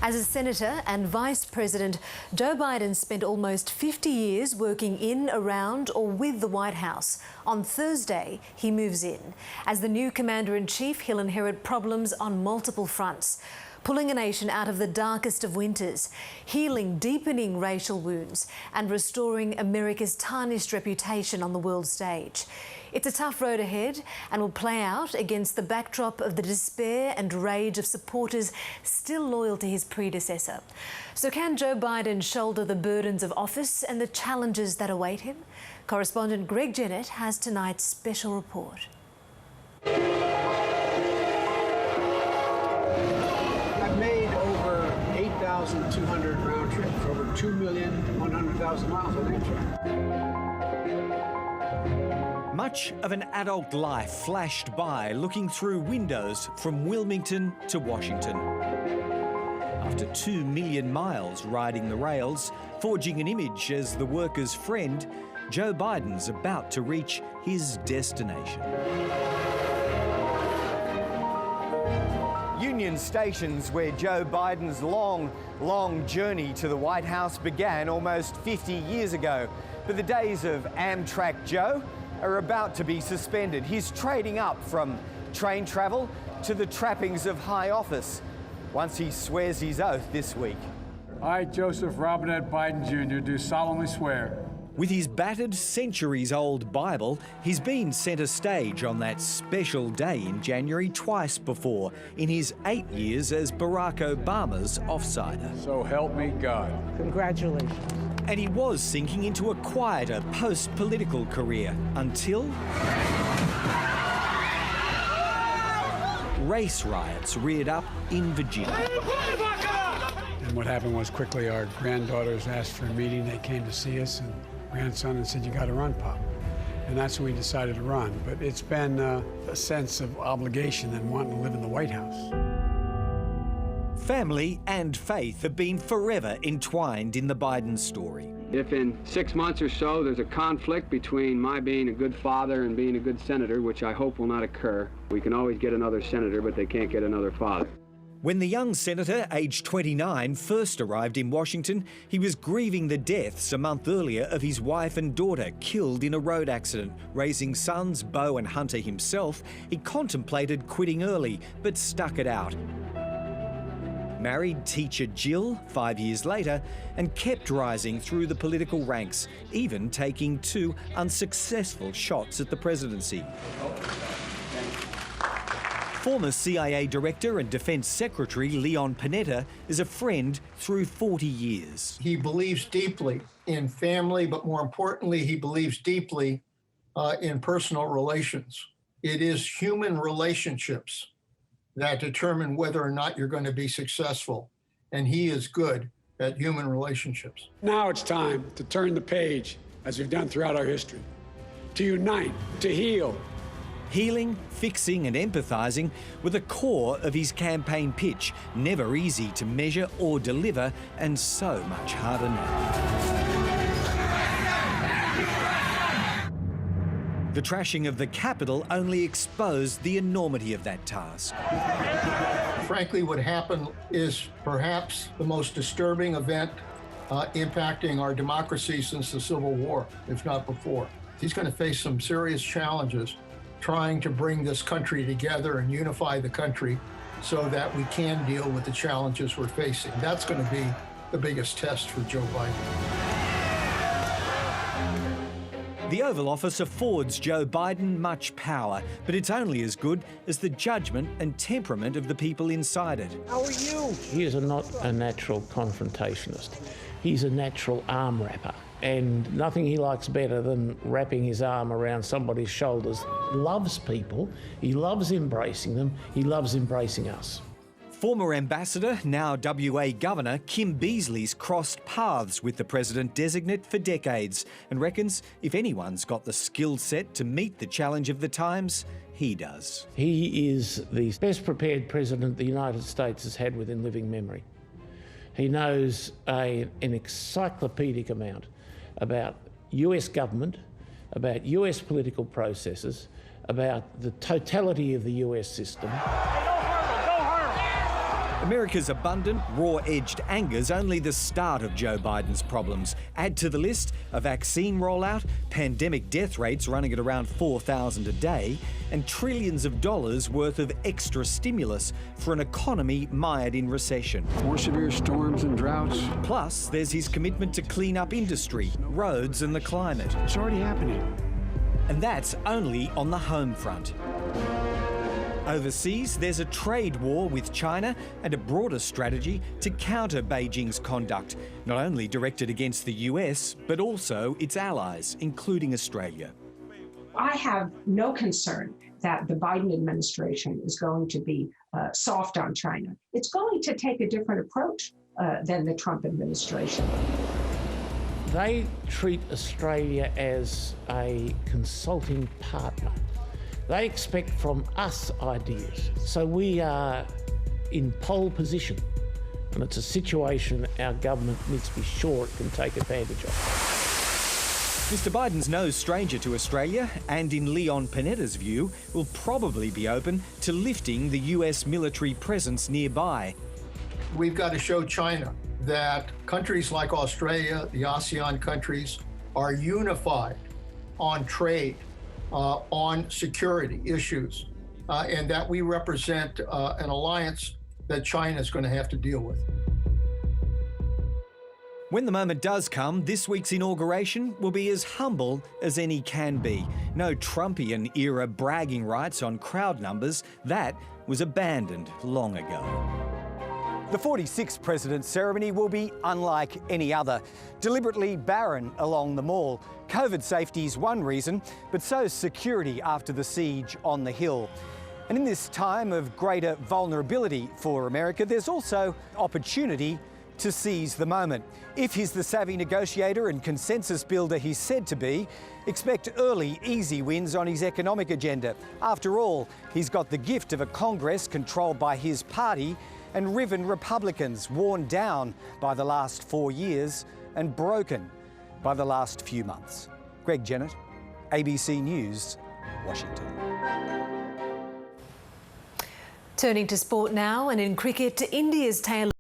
As a senator and vice president, Joe Biden spent almost 50 years working in, around or with the White House. On Thursday, he moves in. As the new commander-in-chief, he'll inherit problems on multiple fronts. Pulling a nation out of the darkest of winters, healing deepening racial wounds and restoring America's tarnished reputation on the world stage. It's a tough road ahead and will play out against the backdrop of the despair and rage of supporters still loyal to his predecessor. So can Joe Biden shoulder the burdens of office and the challenges that await him? Correspondent Greg Jennett has tonight's special report. I've made over 8,200 round trips, over 2,100,000 miles on Amtrak. Much of an adult life flashed by looking through windows from Wilmington to Washington. After 2 million miles riding the rails, forging an image as the workers' friend, Joe Biden's about to reach his destination. Union Station's where Joe Biden's long journey to the White House began almost 50 years ago. But the days of Amtrak Joe are about to be suspended. He's trading up from train travel to the trappings of high office once he swears his oath this week. I, Joseph Robinette Biden Jr., do solemnly swear. With his battered, centuries-old Bible, he's been centre stage on that special day in January twice before, in his 8 years as Barack Obama's offsider. So help me God. Congratulations. And he was sinking into a quieter post-political career until race riots reared up in Virginia. And what happened was quickly our granddaughters asked for a meeting. They came to see us, and grandson and said, "You got to run, Pop." And that's when we decided to run. But it's been a sense of obligation and wanting to live in the White House. Family and faith have been forever entwined in the Biden story. If in 6 months or so there's a conflict between my being a good father and being a good senator, which I hope will not occur, we can always get another senator, but they can't get another father. When the young senator, aged 29, first arrived in Washington, he was grieving the deaths a month earlier of his wife and daughter killed in a road accident. Raising sons, Beau and Hunter himself, he contemplated quitting early, but stuck it out. Married teacher Jill 5 years later and kept rising through the political ranks, even taking 2 unsuccessful shots at the presidency. Former CIA Director and Defense Secretary Leon Panetta is a friend through 40 years. He believes deeply in family, but more importantly, he believes deeply in personal relations. It is human relationships that determine whether or not you're going to be successful. And he is good at human relationships. Now it's time to turn the page, as we've done throughout our history, to unite, to heal. Healing, fixing and empathising were the core of his campaign pitch. Never easy to measure or deliver, and so much harder now. The trashing of the Capitol only exposed the enormity of that task. Frankly, what happened is perhaps the most disturbing event impacting our democracy since the Civil War, if not before. He's going to face some serious challenges trying to bring this country together and unify the country so that we can deal with the challenges we're facing. That's going to be the biggest test for Joe Biden. The Oval Office affords Joe Biden much power, but it's only as good as the judgment and temperament of the people inside it. How are you? He is not a natural confrontationist. He's a natural arm wrapper. And nothing he likes better than wrapping his arm around somebody's shoulders. He loves people, he loves embracing them, he loves embracing us. Former ambassador, now WA Governor, Kim Beazley's crossed paths with the President-designate for decades and reckons if anyone's got the skill set to meet the challenge of the times, he does. He is the best prepared president the United States has had within living memory. He knows an encyclopedic amount about US government, about US political processes, about the totality of the US system. America's abundant, raw-edged anger's only the start of Joe Biden's problems. Add to the list a vaccine rollout, pandemic death rates running at around 4,000 a day, and trillions of dollars worth of extra stimulus for an economy mired in recession. More severe storms and droughts. Plus, there's his commitment to clean up industry, roads and the climate. It's already happening. And that's only on the home front. Overseas, there's a trade war with China and a broader strategy to counter Beijing's conduct, not only directed against the US, but also its allies, including Australia. I have no concern that the Biden administration is going to be soft on China. It's going to take a different approach than the Trump administration. They treat Australia as a consulting partner. They expect from us ideas. So we are in pole position, and it's a situation our government needs to be sure it can take advantage of. Mr. Biden's no stranger to Australia, and in Leon Panetta's view, will probably be open to lifting the US military presence nearby. We've got to show China that countries like Australia, the ASEAN countries, are unified on trade, on security issues, and that we represent an alliance that China is going to have to deal with. When the moment does come, this week's inauguration will be as humble as any can be. No Trumpian-era bragging rights on crowd numbers. That was abandoned long ago. The 46th President's ceremony will be unlike any other, deliberately barren along the Mall. COVID safety's one reason, but so's security after the siege on the Hill. And in this time of greater vulnerability for America, there's also opportunity to seize the moment. If he's the savvy negotiator and consensus builder he's said to be, expect early, easy wins on his economic agenda. After all, he's got the gift of a Congress controlled by his party and riven Republicans worn down by the last 4 years and broken by the last few months. Greg Jennett, ABC News, Washington. Turning to sport now, and in cricket, India's Taylor